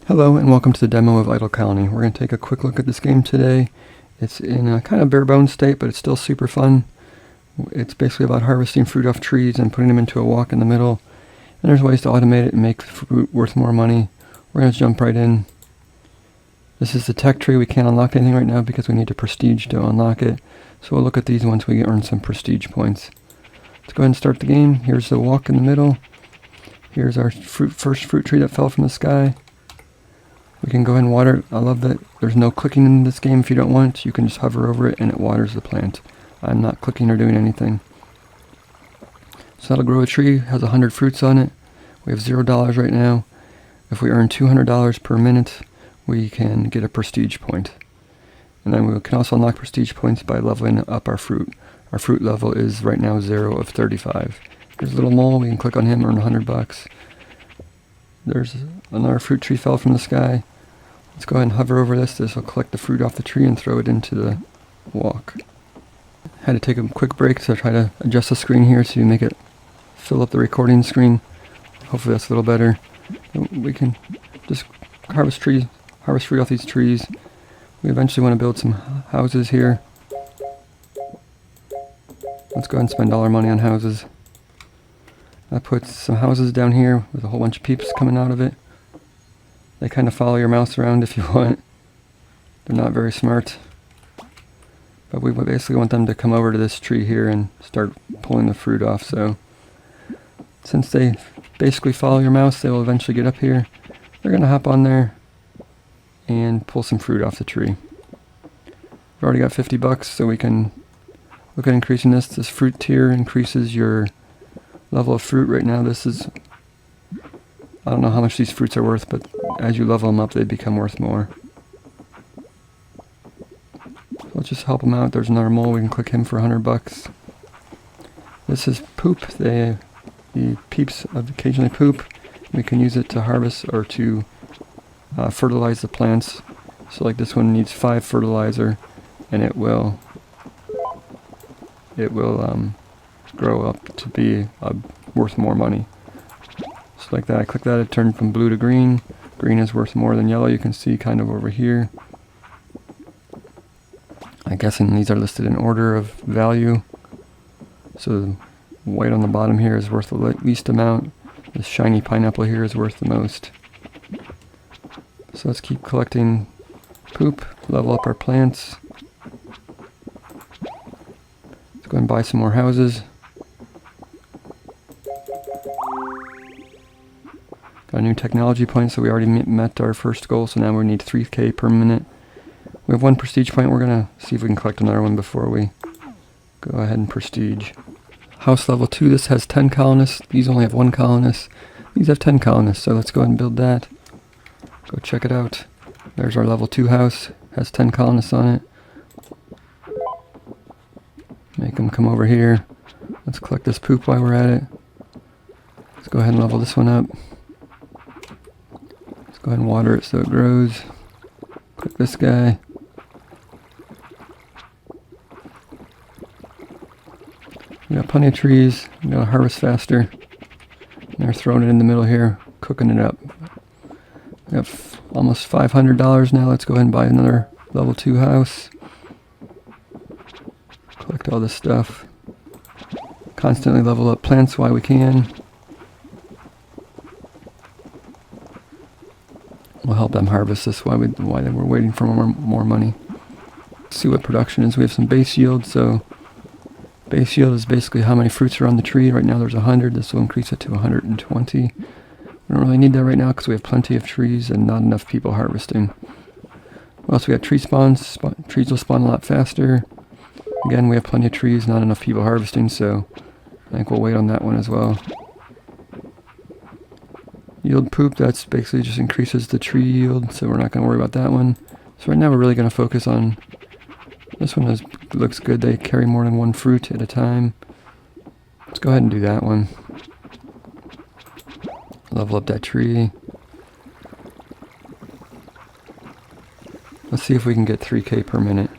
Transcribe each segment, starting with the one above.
Hello and welcome to the demo of Idle Colony. We're going to take a quick look at this game today. It's in a kind of bare bones state, but it's still super fun. It's basically about harvesting fruit off trees and putting them into a walk in the middle. And there's ways to automate it and make fruit worth more money. We're going to jump right in. This is the tech tree. We can't unlock anything right now because we need a prestige to unlock it. So we'll look at these once we earn some prestige points. Let's go ahead and start the game. Here's the walk in the middle. Here's our first fruit tree that fell from the sky. We can go ahead and water it. I love that there's no clicking in this game if you don't want. You can just hover over it and it waters the plant. I'm not clicking or doing anything. So that'll grow a tree, has 100 fruits on it. We have $0 right now. If we earn $200 per minute, we can get a prestige point. And then we can also unlock prestige points by leveling up our fruit. Our fruit level is right now 0 of 35. There's a little mole, we can click on him, earn $100. There's another fruit tree fell from the sky. Let's go ahead and hover over this. This will collect the fruit off the tree and throw it into the walk. Had to take a quick break to try to adjust the screen here to make it fill up the recording screen. Hopefully that's a little better. We can just harvest fruit off these trees. We eventually want to build some houses here. Let's go ahead and spend all our money on houses. I put some houses down here with a whole bunch of peeps coming out of it. They kind of follow your mouse around if you want. They're not very smart. But we basically want them to come over to this tree here and start pulling the fruit off. So since they basically follow your mouse, they will eventually get up here. They're going to hop on there and pull some fruit off the tree. We've already got $50, so we can look at increasing this. This fruit tier increases your level of fruit. Right now this is, I don't know how much these fruits are worth, but as you level them up they become worth more. So let's just help them out. There's another mole, we can click him for $100. This is poop. The peeps occasionally poop. We can use it to harvest or to fertilize the plants. So like this one needs 5 fertilizer and it will grow up to be worth more money. So like that, I click that, it turned from blue to green. Green is worth more than yellow, you can see kind of over here. I'm guessing these are listed in order of value. So the white on the bottom here is worth the least amount. This shiny pineapple here is worth the most. So let's keep collecting poop, level up our plants. Let's go and buy some more houses. Got a new technology point, so we already met our first goal, so now we need 3K per minute. We have 1 prestige point. We're going to see if we can collect another one before we go ahead and prestige. House level 2, this has 10 colonists. These only have 1 colonist. These have 10 colonists, so let's go ahead and build that. Go check it out. There's our level 2 house. Has 10 colonists on it. Make them come over here. Let's collect this poop while we're at it. Let's go ahead and level this one up. Let's go ahead and water it so it grows. Click this guy. We got plenty of trees. We gotta harvest faster. And they're throwing it in the middle here, cooking it up. We have almost $500 now. Let's go ahead and buy another level 2 house. Collect all this stuff. Constantly level up plants while we can. We'll help them harvest this while we're waiting for more money. Let's see what production is. We have some base yield. So base yield is basically how many fruits are on the tree. Right now there's 100. This will increase it to 120. We don't really need that right now because we have plenty of trees and not enough people harvesting. What else? We got tree spawns. Trees will spawn a lot faster. Again, we have plenty of trees, not enough people harvesting, so I think we'll wait on that one as well. Yield poop, that's basically just increases the tree yield, so we're not going to worry about that one. So right now we're really going to focus on this one. Looks good. They carry more than 1 fruit at a time. Let's go ahead and do that one. Level up that tree. Let's see if we can get 3K per minute.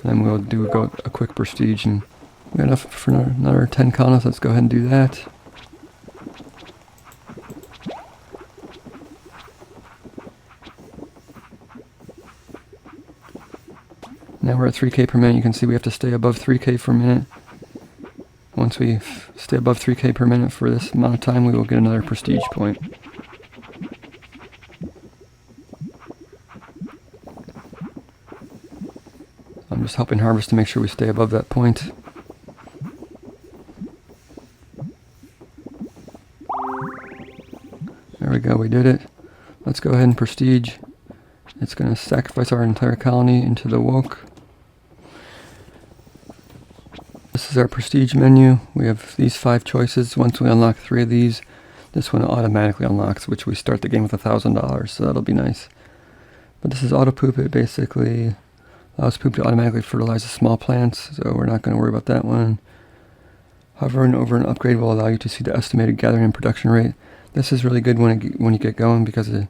Then we'll do a quick prestige, and we got enough for another 10 colonists. Let's go ahead and do that. Now we're at 3K per minute. You can see we have to stay above 3K per minute. Once we stay above 3K per minute for this amount of time, we will get another prestige point. I'm just helping harvest to make sure we stay above that point. There we go, we did it. Let's go ahead and prestige. It's going to sacrifice our entire colony into the woke. This is our prestige menu. We have these 5 choices. Once we unlock 3 of these, this one automatically unlocks, which we start the game with $1,000, so that'll be nice. But this is auto poop. It basically allows poop to automatically fertilize the small plants, so we're not going to worry about that one. Hovering over an upgrade will allow you to see the estimated gathering and production rate. This is really good when you get going, because you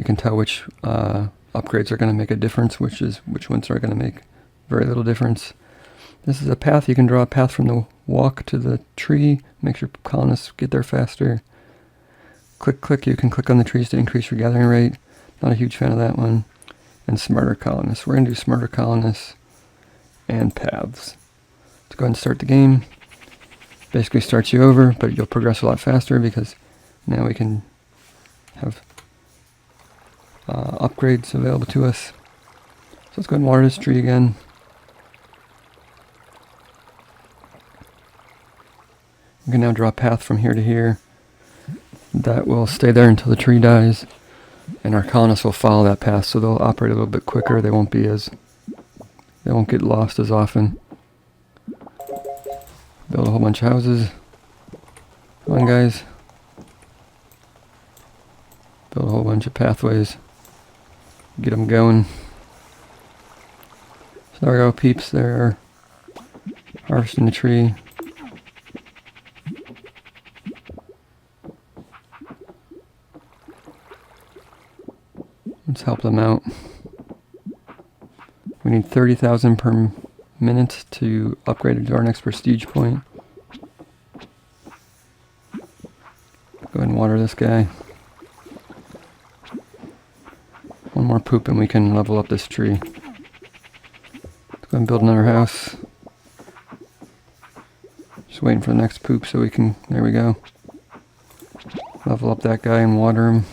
can tell which upgrades are going to make a difference, which ones are going to make very little difference. This is a path. You can draw a path from the walk to the tree, make your colonists get there faster. Click, you can click on the trees to increase your gathering rate. Not a huge fan of that one. And smarter colonists. We're going to do smarter colonists and paths. Let's go ahead and start the game. Basically starts you over, but you'll progress a lot faster because now we can have upgrades available to us. So let's go ahead and water this tree again. You can now draw a path from here to here. That will stay there until the tree dies, and our colonists will follow that path, so they'll operate a little bit quicker. They won't get lost as often. Build a whole bunch of houses. Come on, guys. Build a whole bunch of pathways. Get them going. So there we go, peeps. They're harvesting the tree. Let's help them out. We need 30,000 per minute to upgrade to our next prestige point. Go ahead and water this guy. One more poop and we can level up this tree. Let's go ahead and build another house. Just waiting for the next poop so we can, there we go. Level up that guy and water him.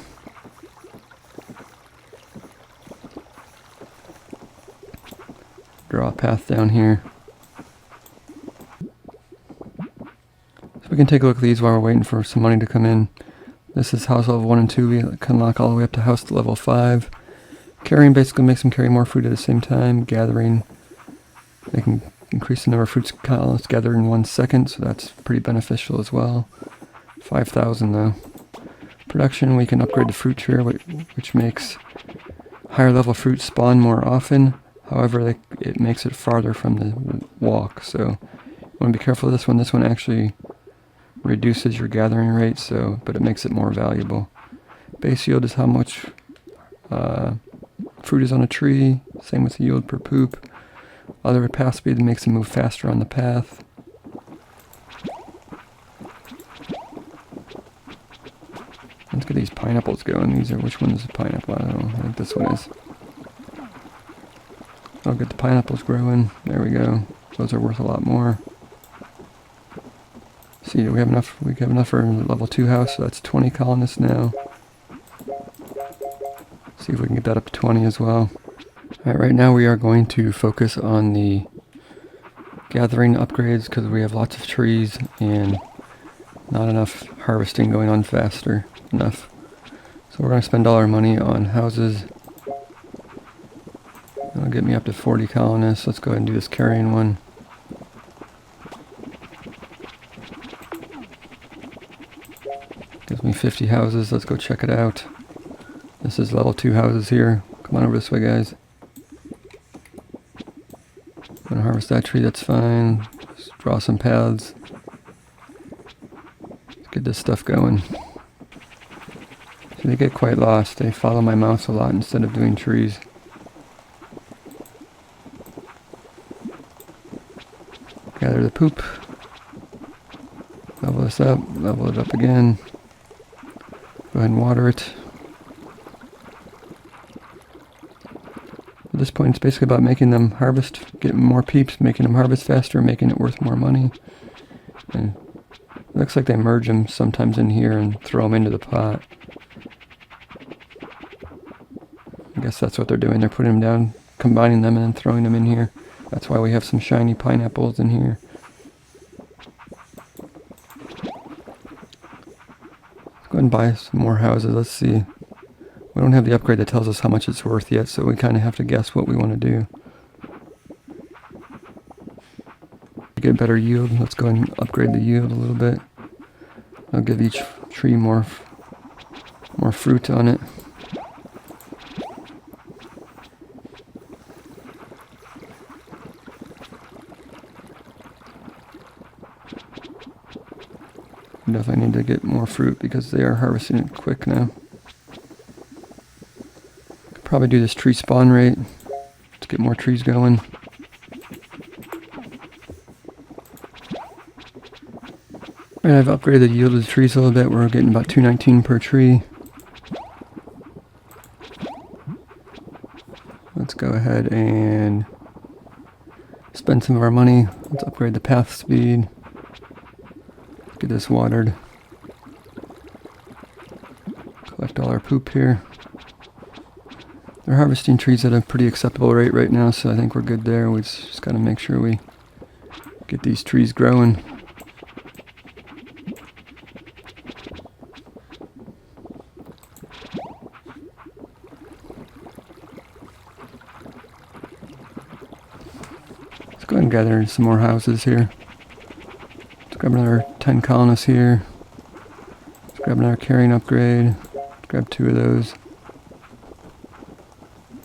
Draw a path down here. So we can take a look at these while we're waiting for some money to come in. This is house level 1 and 2. We can unlock all the way up to house level 5. Carrying basically makes them carry more food at the same time. Gathering, they can increase the number of fruits colonists gathered in 1 second, so that's pretty beneficial as well. 5,000 though. Production, we can upgrade the fruit tree, which makes higher level fruit spawn more often. However, it makes it farther from the walk, so you want to be careful of this one. This one actually reduces your gathering rate, but it makes it more valuable. Base yield is how much fruit is on a tree. Same with yield per poop. Other path speed makes them move faster on the path. Let's get these pineapples going. Which one is the pineapple? I don't know. I think this one is. I'll get the pineapples growing. There we go. Those are worth a lot more. See, do we have enough? We have enough for the level 2 house, so that's 20 colonists now. See if we can get that up to 20 as well. Alright, right now we are going to focus on the gathering upgrades because we have lots of trees and not enough harvesting going on faster enough. So we're going to spend all our money on houses. That'll get me up to 40 colonists. Let's go ahead and do this carrying one. Gives me 50 houses. Let's go check it out. This is level 2 houses here. Come on over this way, guys. Gonna harvest that tree, that's fine. Just draw some paths. Let's get this stuff going. So they get quite lost. They follow my mouse a lot instead of doing trees. Gather the poop. Level this up. Level it up again. Go ahead and water it. this point, it's basically about making them harvest, getting more peeps, making them harvest faster, making it worth more money. And it looks like they merge them sometimes in here and throw them into the pot. I guess that's what they're doing. They're putting them down, combining them, and then throwing them in here. That's why we have some shiny pineapples in here. Let's go ahead and buy some more houses. Let's see. We don't have the upgrade that tells us how much it's worth yet, so we kind of have to guess what we want to do. To get better yield, let's go ahead and upgrade the yield a little bit. I'll give each tree more fruit on it. Definitely need to get more fruit because they are harvesting it quick now. Could probably do this tree spawn rate to get more trees going. Alright, I've upgraded the yield of the trees a little bit. We're getting about 219 per tree. Let's go ahead and spend some of our money. Let's upgrade the path speed. Get this watered. Collect all our poop here. They're harvesting trees at a pretty acceptable rate right now, so I think we're good there. We just got to make sure we get these trees growing. Let's go ahead and gather some more houses here. Grab another 10 colonists here. Let's grab another carrying upgrade. Let's grab 2 of those.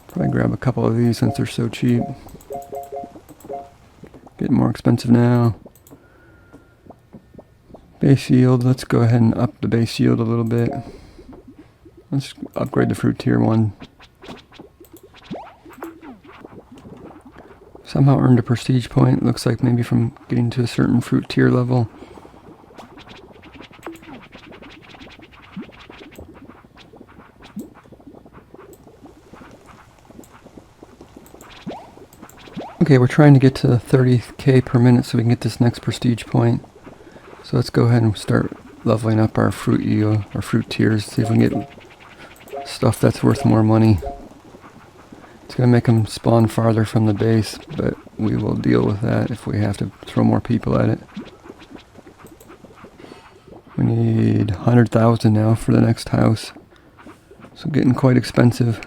Probably grab a couple of these since they're so cheap. Getting more expensive now. Base yield. Let's go ahead and up the base yield a little bit. Let's upgrade the fruit tier 1. Somehow earned a prestige point. Looks like maybe from getting to a certain fruit tier level. Okay, we're trying to get to 30k per minute so we can get this next prestige point. So let's go ahead and start leveling up our fruit yield, our fruit tiers, see if we can get stuff that's worth more money. It's going to make them spawn farther from the base, but we will deal with that if we have to throw more people at it. We need 100,000 now for the next house. So getting quite expensive.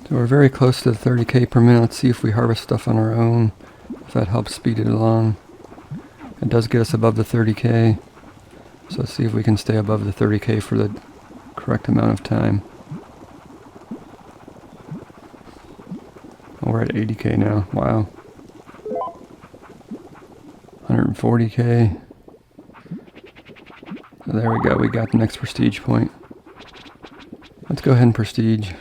So we're very close to 30k per minute. Let's see if we harvest stuff on our own, if that helps speed it along. It does get us above the 30k. So let's see if we can stay above the 30k for the correct amount of time. Oh, we're at 80k now. Wow. 140k. So there we go. We got the next prestige point. Let's go ahead and prestige.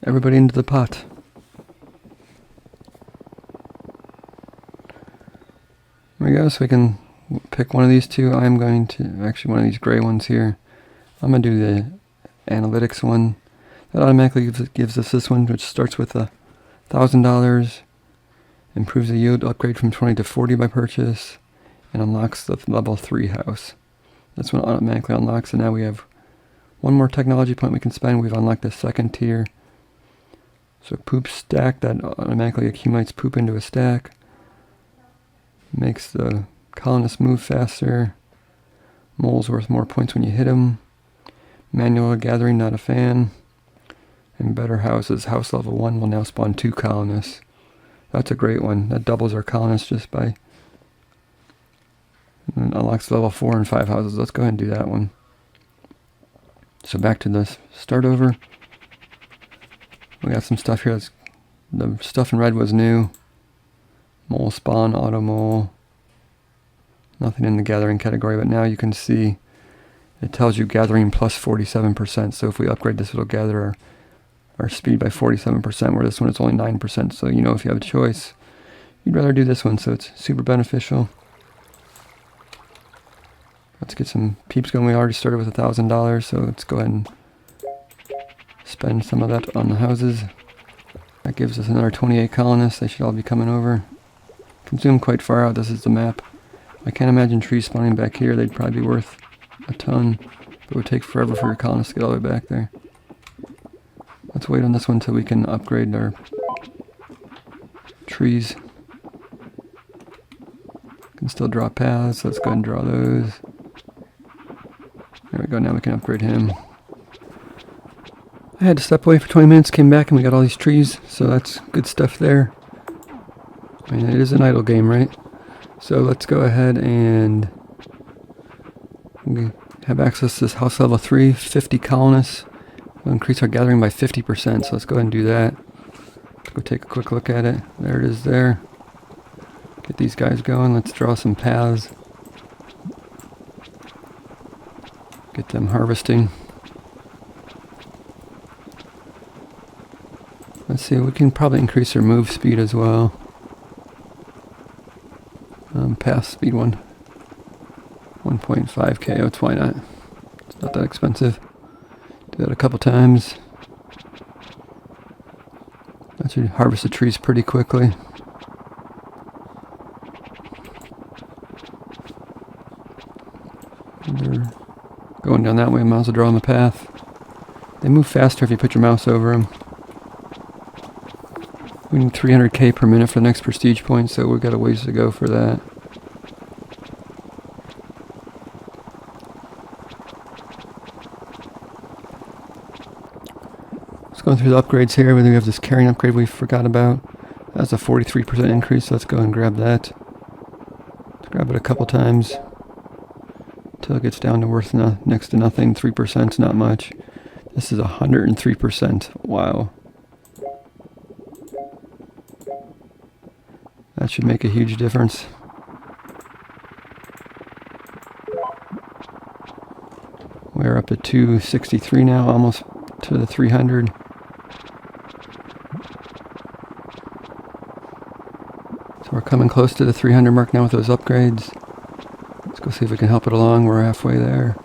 Everybody into the pot. There we go, so we can pick one of these two. I'm going to, actually one of these gray ones here. I'm going to do the analytics one. That automatically gives us this one, which starts with $1,000. Improves the yield upgrade from 20 to 40 by purchase. And unlocks the level 3 house. This one automatically unlocks, and now we have one more technology point we can spend. We've unlocked the second tier. So poop stack, that automatically accumulates poop into a stack. Makes the colonists move faster. Moles worth more points when you hit them. Manual gathering, not a fan. And better houses. House level 1 will now spawn 2 colonists. That's a great one. That doubles our colonists just by... And unlocks level 4 and 5 houses. Let's go ahead and do that one. So back to the start over. We got some stuff here. The stuff in red was new. Mole spawn, auto mole. Nothing in the gathering category, but now you can see it tells you gathering plus 47%. So if we upgrade this, it'll gather our speed by 47%, where this one is only 9%. So you know, if you have a choice, you'd rather do this one, so it's super beneficial. Let's get some peeps going. We already started with $1,000, so let's go ahead and spend some of that on the houses. That gives us another 28 colonists. They should all be coming over. Can zoom quite far out. This is the map. I can't imagine trees spawning back here. They'd probably be worth a ton. It would take forever for your colonists to get all the way back there. Let's wait on this one until we can upgrade our trees. Can still draw paths. Let's go ahead and draw those. There we go. Now we can upgrade him. I had to step away for 20 minutes, came back, and we got all these trees, so that's good stuff there. I mean, it is an idle game, right? So let's go ahead and we have access to this house level 3, 50 colonists. We'll increase our gathering by 50%, so let's go ahead and do that. Let's go take a quick look at it. There it is there. Get these guys going. Let's draw some paths. Get them harvesting. Let's see, we can probably increase our move speed as well. Path speed 1.5 KO, why not? It's not that expensive. Do that a couple times. That should harvest the trees pretty quickly. They're going down that way, might as well draw on the path. They move faster if you put your mouse over them. We need 300k per minute for the next prestige point, so we've got a ways to go for that. Just going through the upgrades here. We have this carrying upgrade we forgot about. That's a 43% increase, so let's go and grab that. Let's grab it a couple times until it gets down to worth next to nothing. 3% is not much. This is 103%. Wow. That should make a huge difference. We're up at 263 now, almost to the 300. So we're coming close to the 300 mark now with those upgrades. Let's go see if we can help it along. We're halfway there.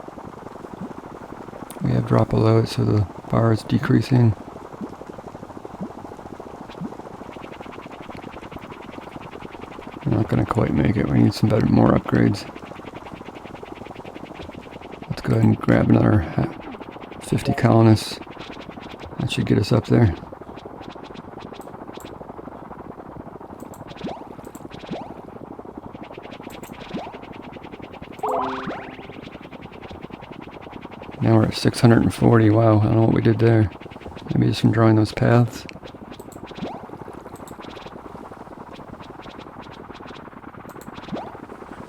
We have drop below it, so the bar is decreasing. We're not going to quite make it. We need some more upgrades. Let's go ahead and grab another 50 colonists. That should get us up there. Now we're at 640. Wow, I don't know what we did there. Maybe just from drawing those paths.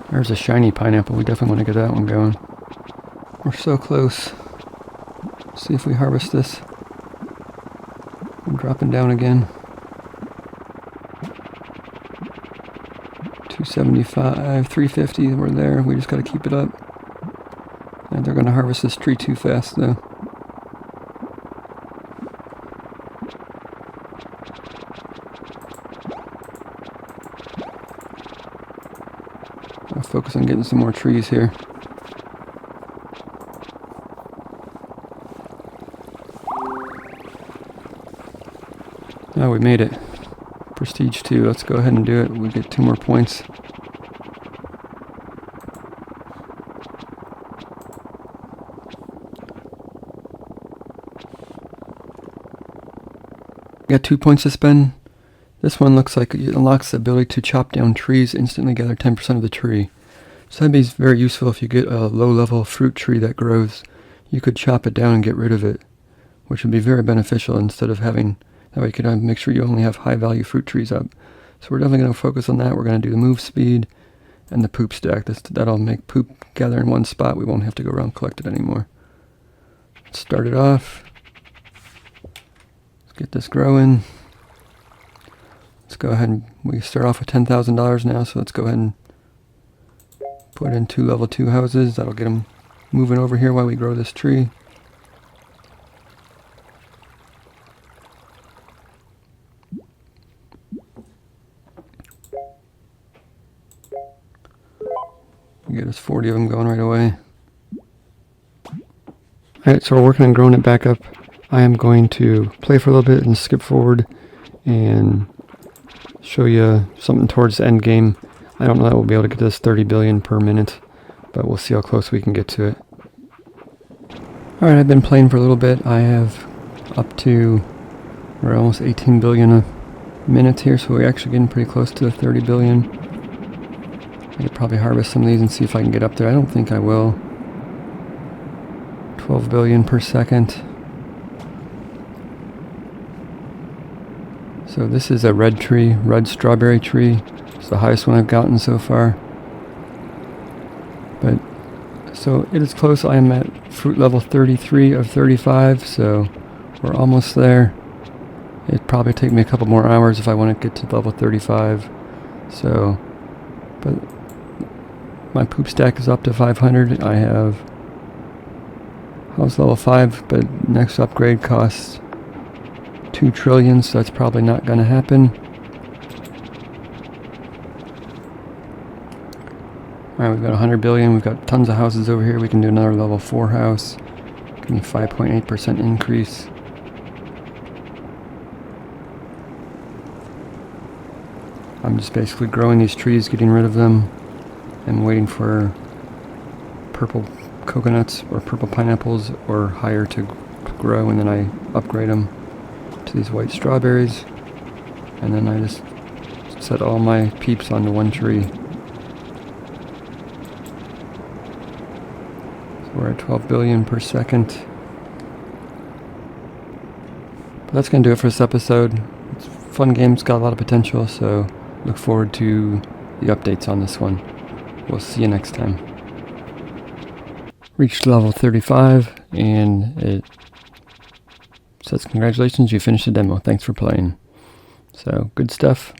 There's a shiny pineapple. We definitely want to get that one going. We're so close. Let's see if we harvest this. I'm dropping down again. 275, 350. We're there. We just got to keep it up. And they're going to harvest this tree too fast, though. I'll focus on getting some more trees here. Oh, we made it. Prestige 2. Let's go ahead and do it. We get 2 more points. Got 2 points to spend. This one looks like it unlocks the ability to chop down trees, instantly gather 10% of the tree. So that'd be very useful if you get a low-level fruit tree that grows. You could chop it down and get rid of it, which would be very beneficial instead of having, that way you could make sure you only have high-value fruit trees up. So we're definitely going to focus on that. We're going to do the move speed and the poop stack. That'll make poop gather in one spot. We won't have to go around and collect it anymore. Let's start it off. Let's get this growing. Let's go ahead and we start off with $10,000 now, so let's go ahead and put in 2 level 2 houses. That'll get them moving over here while we grow this tree. Get us 40 of them going right away. Alright, so we're working on growing it back up. I am going to play for a little bit and skip forward and show you something towards the end game. I don't know that we'll be able to get this 30 billion per minute, but we'll see how close we can get to it. Alright, I've been playing for a little bit. I have up to, we're almost 18 billion a minute here, so we're actually getting pretty close to the 30 billion. I could probably harvest some of these and see if I can get up there. I don't think I will. 12 billion per second. So this is a red tree, red strawberry tree. It's the highest one I've gotten so far. But so it is close. I am at fruit level 33 of 35, so we're almost there. It'd probably take me a couple more hours if I want to get to level 35. So, but my poop stack is up to 500. I have house level 5, but next upgrade costs 2 trillion, so that's probably not going to happen. Alright, we've got 100 billion. We've got tons of houses over here. We can do another level 4 house. Give me 5.8% increase. I'm just basically growing these trees, getting rid of them, and waiting for purple coconuts or purple pineapples or higher to grow, and then I upgrade them to these white strawberries, and then I just set all my peeps onto one tree. So we're at 12 billion per second. But that's going to do it for this episode. It's a fun game, it's got a lot of potential, so look forward to the updates on this one. We'll see you next time. Reached level 35, and it says congratulations, you finished the demo. Thanks for playing. So, good stuff.